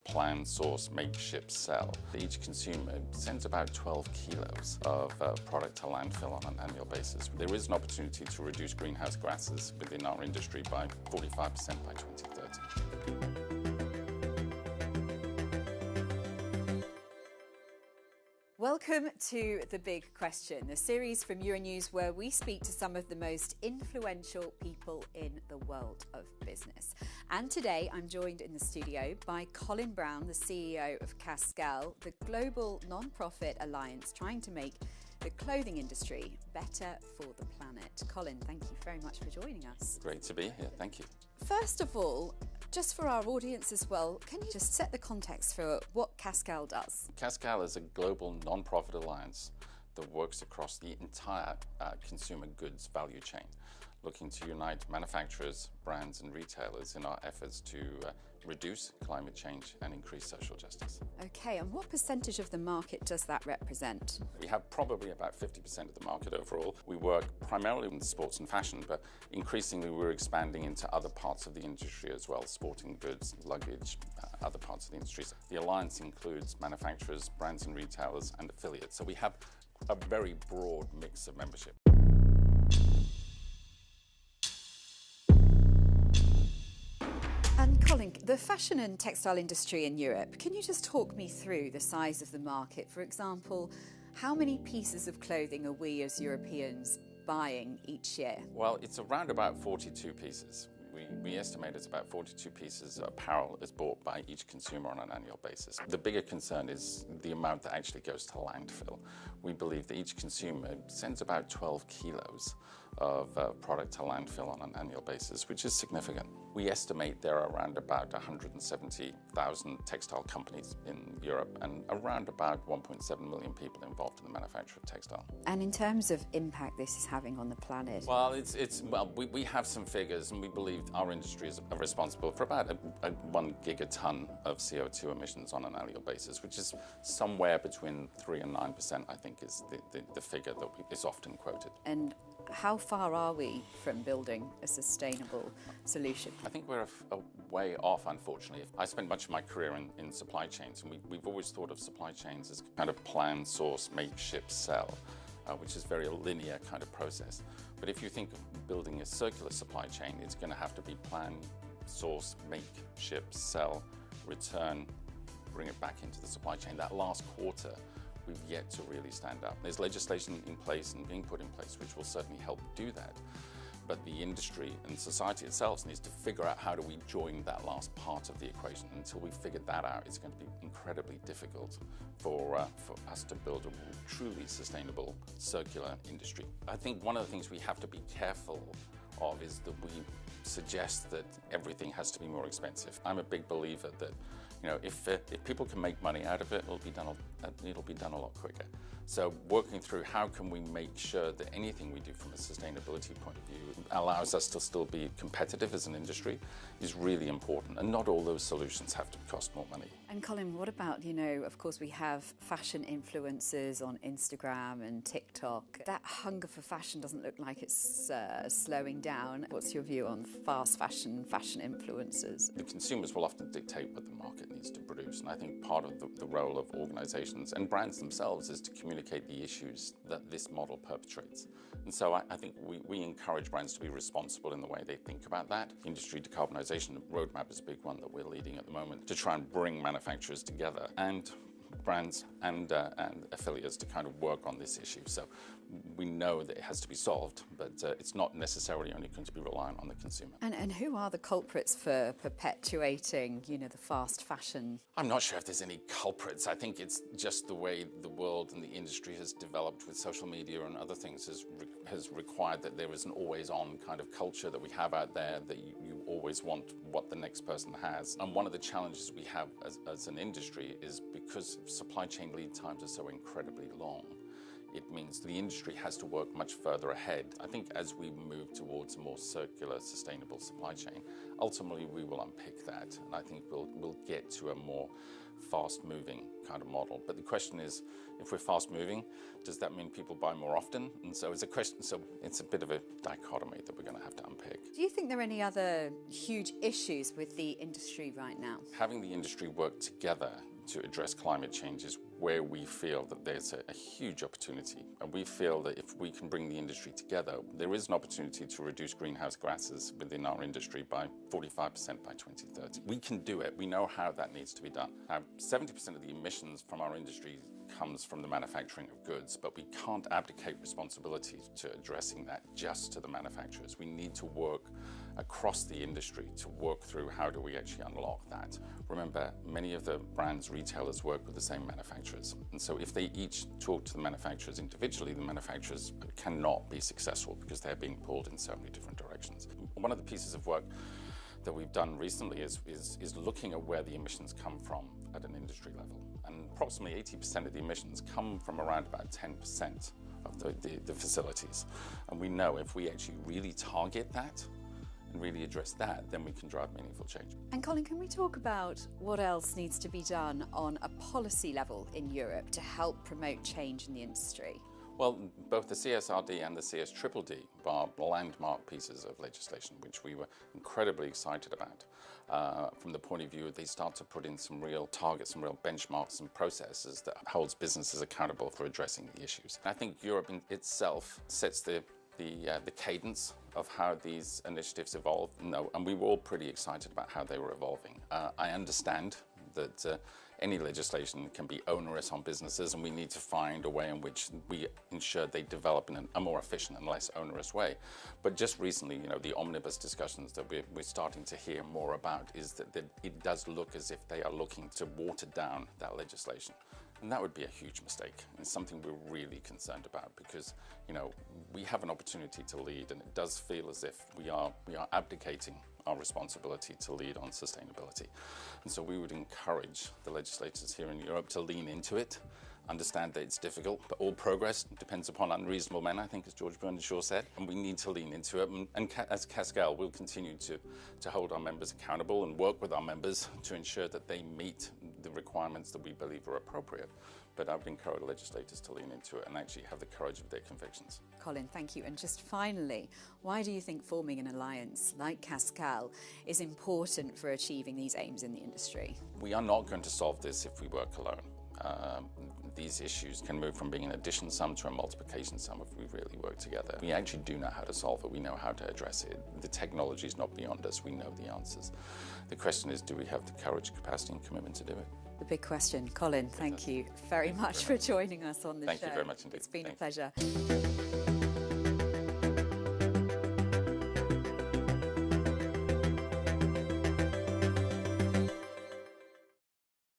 plan, source, make, ship, sell. Each consumer sends about 12 kilos of product to landfill on an annual basis. There is an opportunity to reduce greenhouse gases within our industry by 45% by 2030. Welcome to The Big Question, the series from Euronews where we speak to some of the most influential people in the world of business. And today I'm joined in the studio by Colin Browne, the CEO of Cascale, the global non-profit alliance trying to make the clothing industry better for the planet. Colin, thank you very much for joining us. Great to be here, thank you. First of all, just for our audience as well, can you just set the context for what Cascale does? Cascale is a global non-profit alliance that works across the entire consumer goods value chain, looking to unite manufacturers, brands and retailers in our efforts to reduce climate change and increase social justice. Okay, and what percentage of the market does that represent? We have probably about 50% of the market overall. We work primarily in sports and fashion, but increasingly we're expanding into other parts of the industry as well, sporting goods, luggage, other parts of the industry. The alliance includes manufacturers, brands and retailers and affiliates. So we have a very broad mix of membership. And Colin, the fashion and textile industry in Europe, can you just talk me through the size of the market? For example, how many pieces of clothing are we as Europeans buying each year? Well, it's around about 42 pieces. We estimate it's about 42 pieces of apparel is bought by each consumer on an annual basis. The bigger concern is the amount that actually goes to landfill. We believe that each consumer sends about 12 kilos of product to landfill on an annual basis, which is significant. We estimate there are around about 170,000 textile companies in Europe and around about 1.7 million people involved in the manufacture of textile. And in terms of impact this is having on the planet? Well, we have some figures, and we believe our industry is responsible for about 1 gigaton of CO2 emissions on an annual basis, which is somewhere between 3 and 9%, I think, is the figure that is often quoted. And how far are we from building a sustainable solution? I think we're a way off, unfortunately. I spent much of my career in supply chains, and we've always thought of supply chains as kind of plan, source, make, ship, sell, which is very a linear kind of process. But if you think of building a circular supply chain, it's going to have to be plan, source, make, ship, sell, return, bring it back into the supply chain. That last quarter, we've yet to really stand up. There's legislation in place and being put in place which will certainly help do that. But the industry and society itself needs to figure out how do we join that last part of the equation. Until we figure that out, it's going to be incredibly difficult for us to build a truly sustainable circular industry. I think one of the things we have to be careful of is that we suggest that everything has to be more expensive. I'm a big believer that, if people can make money out of it, it'll be done a lot quicker. So working through how can we make sure that anything we do from a sustainability point of view allows us to still be competitive as an industry is really important. And not all those solutions have to cost more money. And Colin, what about, of course we have fashion influencers on Instagram and TikTok. That hunger for fashion doesn't look like it's slowing down. What's your view on fast fashion influencers? The consumers will often dictate what the market needs to produce, and I think part of the role of organisations and brands themselves is to communicate the issues that this model perpetrates. And so I think we encourage brands to be responsible in the way they think about that. Industry decarbonisation roadmap is a big one that we're leading at the moment to try and bring manufacturers together and brands and affiliates to kind of work on this issue. So we know that it has to be solved, but it's not necessarily only going to be reliant on the consumer. And who are the culprits for perpetuating, the fast fashion? I'm not sure if there's any culprits. I think it's just the way the world and the industry has developed with social media and other things has required that there is an always-on kind of culture that we have out there, that you always want what the next person has. And one of the challenges we have as an industry is because supply chain lead times are so incredibly long, it means the industry has to work much further ahead. I think as we move towards a more circular, sustainable supply chain, ultimately we will unpick that, and I think we'll get to a more fast-moving kind of model. But the question is, if we're fast-moving, does that mean people buy more often? And so it's a question. So it's a bit of a dichotomy that we're going to have to unpick. Do you think there are any other huge issues with the industry right now? Having the industry work together to address climate change is where we feel that there's a huge opportunity. And we feel that if we can bring the industry together, there is an opportunity to reduce greenhouse gases within our industry by 45% by 2030. We can do it. We know how that needs to be done. Now, 70% of the emissions from our industry comes from the manufacturing of goods, but we can't abdicate responsibility to addressing that just to the manufacturers. We need to work across the industry to work through how do we actually unlock that. Remember, many of the brands, retailers work with the same manufacturers. And so if they each talk to the manufacturers individually, the manufacturers cannot be successful because they're being pulled in so many different directions. One of the pieces of work that we've done recently is looking at where the emissions come from at an industry level. And approximately 80% of the emissions come from around about 10% of the facilities. And we know if we actually really target that and really address that, then we can drive meaningful change. And Colin, can we talk about what else needs to be done on a policy level in Europe to help promote change in the industry? Well, both the CSRD and the CSDDD are landmark pieces of legislation, which we were incredibly excited about. From the point of view, they start to put in some real targets, some real benchmarks and processes that holds businesses accountable for addressing the issues. I think Europe in itself sets the cadence of how these initiatives evolve. And we were all pretty excited about how they were evolving. I understand that any legislation can be onerous on businesses, and we need to find a way in which we ensure they develop in a more efficient and less onerous way. But just recently, the omnibus discussions that we're starting to hear more about is that it does look as if they are looking to water down that legislation. And that would be a huge mistake. It's something we're really concerned about because, we have an opportunity to lead, and it does feel as if we are abdicating our responsibility to lead on sustainability. And so we would encourage the legislators here in Europe to lean into it, understand that it's difficult, but all progress depends upon unreasonable men, I think, as George Bernard Shaw said, and we need to lean into it. And as Cascale, we'll continue to hold our members accountable and work with our members to ensure that they meet the requirements that we believe are appropriate. But I would encourage legislators to lean into it and actually have the courage of their convictions. Colin, thank you. And just finally, why do you think forming an alliance like Cascale is important for achieving these aims in the industry? We are not going to solve this if we work alone. These issues can move from being an addition sum to a multiplication sum if we really work together. We actually do know how to solve it. We know how to address it. The technology is not beyond us. We know the answers. The question is, do we have the courage, capacity and commitment to do it? The big question. Colin, thank you very much for joining us on the show. Thank you very much indeed. It's been a pleasure.